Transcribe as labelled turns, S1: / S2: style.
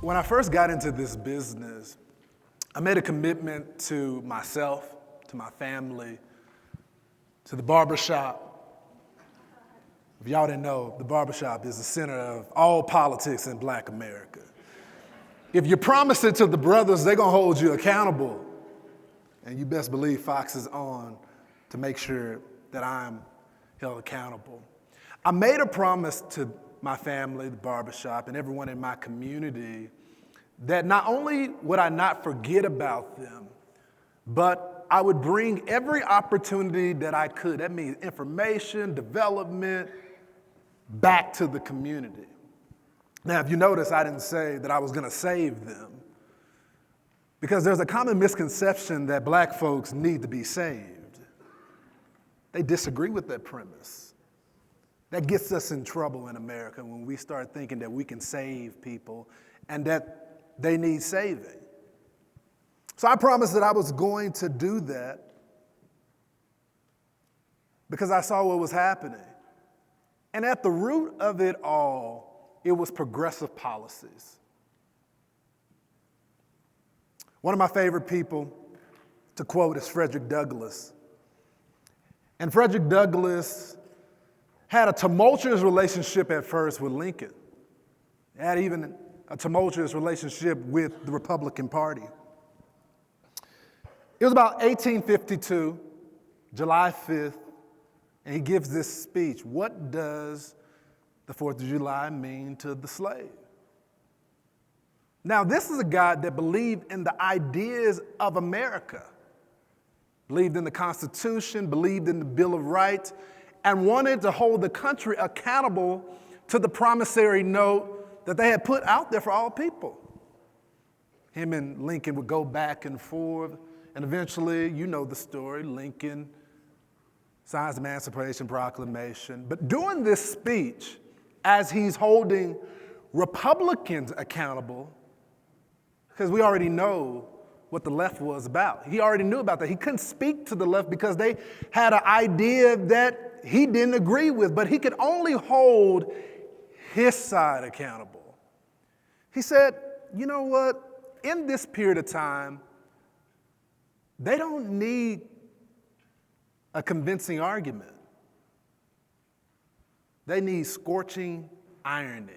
S1: When I first got into this business, I made a commitment to myself, to my family, to the barbershop. If y'all didn't know, the barbershop is the center of all politics in Black America. If you promise it to the brothers, they're gonna hold you accountable. And you best believe Fox is on to make sure that I'm held accountable. I made a promise to my family, the barbershop, and everyone in my community that not only would I not forget about them, but I would bring every opportunity that I could. That means information, development, back to the community. Now, if you notice, I didn't say that I was gonna save them, because there's a common misconception that Black folks need to be saved. They disagree with that premise. That gets us in trouble in America when we start thinking that we can save people and that they need saving. So I promised that I was going to do that because I saw what was happening. And at the root of it all, it was progressive policies. One of my favorite people to quote is Frederick Douglass. And Frederick Douglass had a tumultuous relationship at first with Lincoln. He had even a tumultuous relationship with the Republican Party. It was about 1852, July 5th, and he gives this speech. What does the 4th of July mean to the slave? Now, this is a guy that believed in the ideas of America, believed in the Constitution, believed in the Bill of Rights, and wanted to hold the country accountable to the promissory note that they had put out there for all people. Him and Lincoln would go back and forth, and eventually, you know the story, Lincoln signs the Emancipation Proclamation. But during this speech, as he's holding Republicans accountable, because we already know what the left was about. He already knew about that. He couldn't speak to the left because they had an idea that he didn't agree with, but he could only hold his side accountable. He said, you know what? In this period of time, they don't need a convincing argument. They need scorching irony.